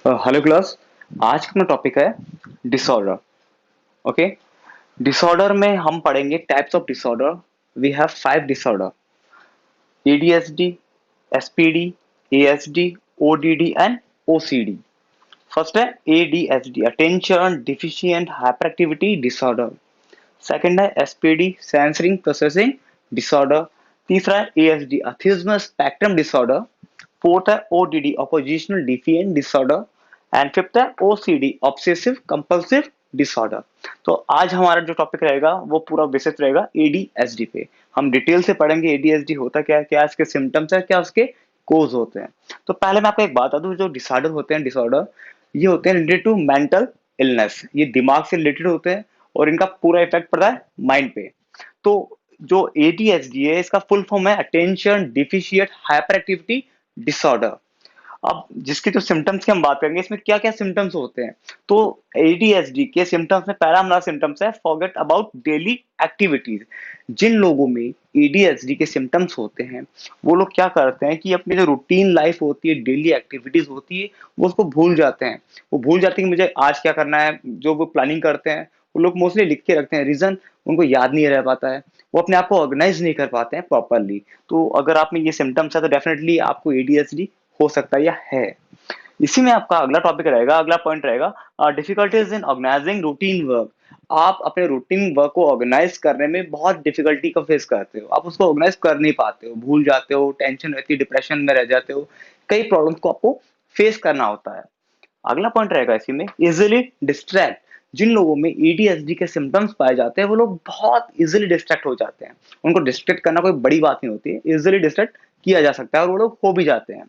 Hello class. आज का अपना टॉपिक है डिसऑर्डर। ओके। डिसऑर्डर में हम पढ़ेंगे types of disorder. We have 5 disorder: ADSD, SPD, ASD, ODD and OCD. First है ADSD, attention deficient hyper activity disorder. Second है एसपीडी, सेंसरिंग प्रोसेसिंग डिसऑर्डर। तीसरा है ASD, autism spectrum disorder. Fourth है ODD, oppositional defiant disorder. And fifth है OCD, obsessive compulsive disorder. तो आज हमारा जो टॉपिक रहेगा वो पूरा बेसिस रहेगा एडीएसडी पे। हम डिटेल से पढ़ेंगे एडीएसडी होता क्या है, क्या इसके सिम्टम्स है, क्या उसके कोज होते हैं। तो पहले मैं आपको एक बात बता दूं, जो डिसऑर्डर होते हैं, डिसऑर्डर ये होते हैं रिलेटेड टू मेंटल इलनेस। ये दिमाग से रिलेटेड होते हैं और इनका पूरा इफेक्ट पड़ता है माइंड पे। तो जो एडीएसडी है इसका फुल फॉर्म है attention deficient hyper activity disorder. अब जिसके जो सिम्टम्स की हम बात करेंगे, इसमें क्या क्या सिम्टम्स होते हैं। तो एडीएसडी के सिम्टम्स में पहला हमारा सिम्टम्स है फॉरगेट अबाउट डेली एक्टिविटीज। जिन लोगों में एडीएसडी के सिम्टम्स होते हैं वो लोग क्या करते हैं कि अपनी जो रूटीन लाइफ होती है, डेली एक्टिविटीज होती है, वो उसको भूल जाते हैं। वो भूल जाते हैं कि मुझे आज क्या करना है। जो वो प्लानिंग करते हैं वो लोग मोस्टली लिख के रखते हैं, रीजन उनको याद नहीं रह पाता है। वो अपने आप को ऑर्गेनाइज नहीं कर पाते हैं प्रॉपरली। तो अगर आप में ये सिम्टम्स है तो डेफिनेटली आपको एडीएसडी हो सकता है या है। इसी में आपका अगला टॉपिक रहेगा, अगला पॉइंट रहेगा difficulties in organizing routine work. आप अपने रूटीन वर्क को ऑर्गेनाइज करने में बहुत डिफिकल्टी का फेस करते हो, आप उसको ऑर्गेनाइज कर नहीं पाते हो, भूल जाते हो, टेंशन रहती है, डिप्रेशन में रह जाते हो, कई प्रॉब्लम्स को आपको फेस करना होता है। अगला पॉइंट रहेगा इसी में इजिली डिस्ट्रैक्ट। जिन लोगों में एडीएसडी के सिम्टम्स पाए जाते हैं वो लोग बहुत इजिली डिस्ट्रैक्ट हो जाते हैं। उनको डिस्ट्रैक्ट करना कोई बड़ी बात नहीं होती है, इजिली डिस्ट्रैक्ट किया जा सकता है और वो लोग हो भी जाते हैं।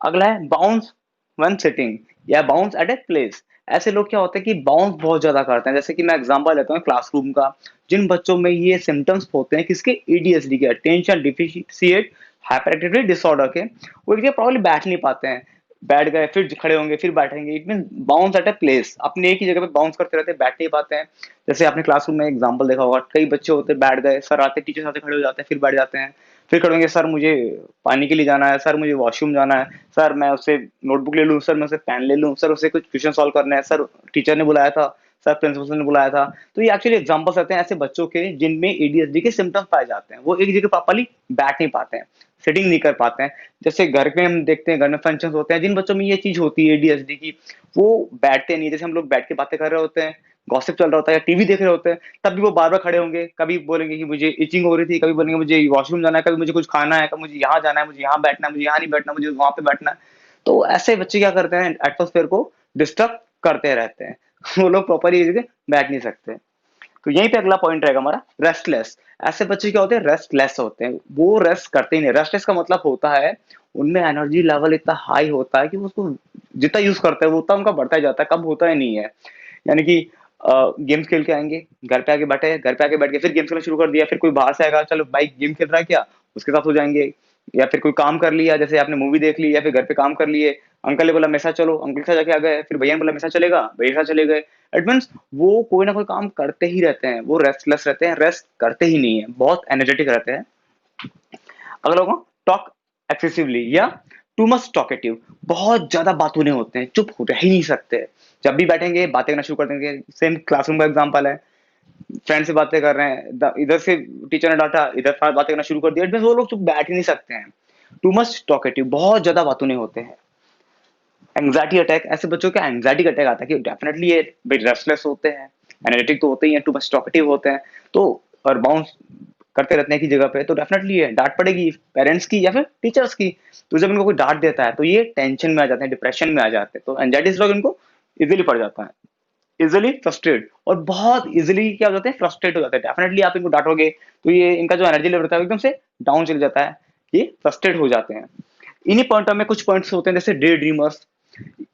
अगला है बाउंस व्हेन सिटिंग या बाउंस एट ए प्लेस। ऐसे लोग क्या होते हैं कि बाउंस बहुत ज्यादा करते हैं। जैसे कि मैं एग्जांपल लेता हूँ क्लासरूम का। जिन बच्चों में ये सिम्टम्स होते हैं किसके, एडीएसडी के, attention deficient hyper activity disorder के, वो एक जगह प्रॉब्लली बैठ नहीं पाते हैं। बैठ गए फिर खड़े होंगे फिर बैठेंगे, it mean bounce at a place, अपने एक ही जगह पे बाउंस करते रहते हैं, बैठ नहीं पाते हैं। जैसे आपने क्लासरूम में एग्जांपल देखा होगा, कई बच्चे होते हैं बैठ गए, सर आते टीचर आते खड़े हो जाते हैं फिर बैठ जाते हैं। फिर करेंगे सर मुझे पानी के लिए जाना है, सर मुझे वॉशरूम जाना है, सर मैं उससे नोटबुक ले लूँ, सर मैं उससे पेन ले लूँ, सर उससे कुछ क्वेश्चन सॉल्व करना है, सर टीचर ने बुलाया था, सर प्रिंसिपल ने बुलाया था। तो ये एक्चुअली एग्जांपल्स रहते हैं ऐसे बच्चों के जिनमें एडीएसडी के सिम्टम्स पाए जाते हैं। वो एक जगह प्रॉपर्ली बैठ नहीं पाते हैं, सिटिंग नहीं कर पाते हैं। जैसे घर पे हम देखते हैं, घर में फंक्शन होते हैं, जिन बच्चों में ये चीज होती है एडीएसडी की, वो बैठते नहीं। जैसे हम लोग बैठ के बातें कर रहे होते हैं, गॉसिप चल रहा होता है या टीवी देख रहे होते हैं, तब भी वो बार बार खड़े होंगे, कभी बोलेंगे कि मुझे इचिंग हो रही थी, कभी बोलेंगे मुझे वॉशरूम जाना है, कभी मुझे कुछ खाना है, कभी मुझे यहाँ जाना है, मुझे यहाँ बैठना है, मुझे यहाँ नहीं बैठना, मुझे वहां पे बैठना है। तो ऐसे बच्चे क्या करते हैं, एटमोस्फेयर को डिस्टर्ब करते रहते हैं। वो लोग प्रॉपरली जगह बैठ नहीं सकते। तो यहीं पे अगला पॉइंट रहेगा हमारा रेस्टलेस। ऐसे बच्चे क्या होते हैं, रेस्टलेस होते हैं, वो रेस्ट करते ही नहीं। रेस्टलेस का मतलब होता है उनमें एनर्जी लेवल इतना हाई होता है कि वो उसको जितना यूज करता है वो उतना उनका बढ़ता ही जाता है, कम होता ही नहीं है। यानी कि गेम्स खेल के आएंगे, घर पे आके बैठे, घर पे आके बैठ के फिर गेम्स खेलना शुरू कर दिया, फिर कोई बाहर से आएगा, चलो भाई गेम खेल रहा है क्या, उसके साथ हो जाएंगे। या फिर कोई काम कर लिया, जैसे आपने मूवी देख ली या फिर घर पे काम कर लिए, अंकल ने बोला मेरे साथ चलो, अंकल के साथ जाके आ गए, फिर भैया ने बोला मेरे साथ चलेगा, भैया के साथ चले गए। इट मीन्स वो कोई ना कोई काम करते ही रहते हैं, वो रेस्टलेस रहते हैं, रेस्ट करते ही नहीं है, बहुत एनर्जेटिक रहते हैं। अगला होगा टॉक एक्सेसिवली या टू मच टॉकेटिव। बहुत ज्यादा बातूने होते हैं, चुप हो रह ही नहीं सकते। जब भी बैठेंगे बातें करना शुरू कर देंगे। सेम क्लासरूम का एग्जांपल है, फ्रेंड से बातें कर रहे हैं, इधर से टीचर ने डांटा, इधर बातें करना शुरू कर दिया। इट मींस वो लोग चुप बैठ ही नहीं सकते हैं। टू मच टॉकेटिव, बहुत ज्यादा बातूने होते हैं। एंग्जाइटी अटैक, ऐसे बच्चों का एंग्जाइटी अटैक आता है कि डेफिनेटली ये रेस्टलेस होते हैं, एनर्जेटिक तो होते ही हैं, टू मच टॉकेटिव होते हैं, तो और बाउंस करते रहते हैं की जगह पे, तो डेफिनेटली ये डांट पड़ेगी पेरेंट्स की या फिर टीचर्स की। तो जब इनको कोई डांट देता है तो ये टेंशन में आ जाते हैं, डिप्रेशन में आ जाते हैं। तो एंजाइटी लोग इनको इजिली पड़ जाता है, इजिली फ्रस्ट्रेट, और बहुत इजिली क्या हो जाते हैं, फ्रस्ट्रेट हो जाते हैं। डेफिनेटली आप इनको डांटोगे तो ये इनका जो एनर्जी लेवल रहता है एकदम से डाउन चल जाता है, ये फ्रस्ट्रेट हो जाते हैं। इन्हीं पॉइंटों में कुछ पॉइंट्स होते हैं जैसे डे ड्रीमर्स।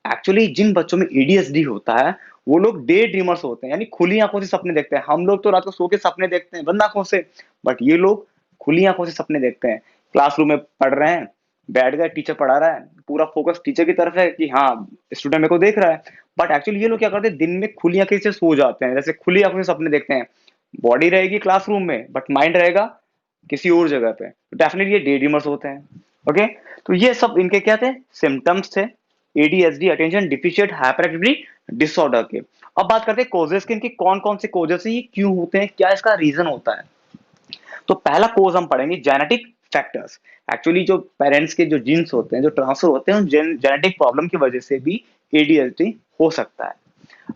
एक्चुअली जिन बच्चों में एडीएसडी होता है वो लोग डे ड्रीमर्स होते हैं, यानी खुली आंखों से सपने देखते हैं। हम लोग तो रात को सो के सपने देखते हैं बंद आंखों से, बट ये लोग खुली आंखों से सपने देखते हैं। क्लासरूम में पढ़ रहे हैं, बैठ गए, टीचर पढ़ा रहा है, पूरा फोकस टीचर की तरफ है कि हाँ स्टूडेंट मेरे को देख रहा है। बट एक्चुअली ये लोग क्या करते हैं, दिन में खुली आंखें से सो जाते हैं, जैसे खुली आंखों से सपने देखते हैं। बॉडी रहेगी क्लासरूम में बट माइंड रहेगा किसी और जगह पे। तो डेफिनेटली ये डे ड्रीमर्स होते हैं। ओके। तो ये सब इनके क्या थे, सिम्टम्स थे ADHD attention deficient hyper activity disorder के। अब बात करते हैं कोजेस के, इनके कौन कौन से कोजेस है, ये क्यों होते हैं, क्या इसका रीजन होता है। तो पहला कोज हम पढ़ेंगे जेनेटिक फैक्टर्स। एक्चुअली जो पेरेंट्स के जो जीन्स होते हैं, जो ट्रांसफर होते हैं, जेनेटिक प्रॉब्लम की वजह से भी एडीएचडी हो सकता है।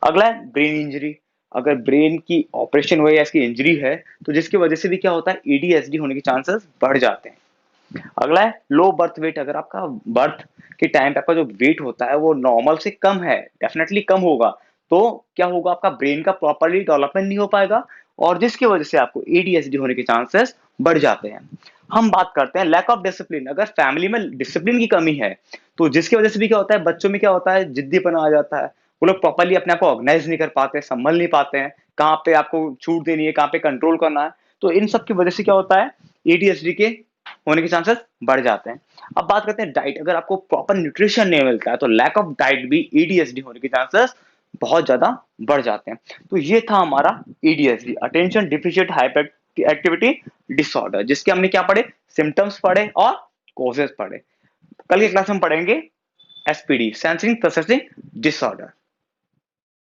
अगला है ब्रेन इंजरी। अगर ब्रेन की ऑपरेशन हुई या इसकी इंजरी है तो जिसकी वजह से भी क्या होता है, एडीएचडी होने के चांसेस बढ़ जाते हैं। अगला है लो बर्थ वेट। अगर आपका बर्थ के टाइम पे आपका जो वेट होता है वो नॉर्मल से कम है, डेफिनेटली कम होगा, तो क्या होगा, आपका ब्रेन का प्रॉपरली डेवलपमेंट नहीं हो पाएगा और जिसकी वजह से आपको एडीएचडी होने के चांसेस बढ़ जाते हैं। हम बात करते हैं लैक ऑफ डिसिप्लिन। अगर फैमिली में डिसिप्लिन की कमी है तो जिसकी वजह से भी क्या होता है, बच्चों में क्या होता है, जिद्दीपना आ जाता है। वो लोग प्रॉपरली अपने आप को ऑर्गेनाइज नहीं कर पाते, संभल नहीं पाते हैं, कहाँ पे आपको छूट देनी है, कहाँ पे कंट्रोल करना है। तो इन सब की वजह से क्या होता है, एडीएचडी के होने के चांसेस बढ़ जाते हैं। अब बात करते हैं डाइट। अगर आपको प्रॉपर न्यूट्रिशन नहीं मिलता है तो लैक ऑफ डाइट भी एडीएचडी होने के चांसेस बहुत ज्यादा बढ़ जाते हैं। तो ये था हमारा ADHD, attention deficient hyper activity disorder, जिसके हमने क्या पढ़े, सिम्टम्स पढ़े और कॉजेस पढ़े। कल के क्लास में पढ़ेंगे एसपीडी, सेंसरिंग प्रोसेसिंग डिसऑर्डर।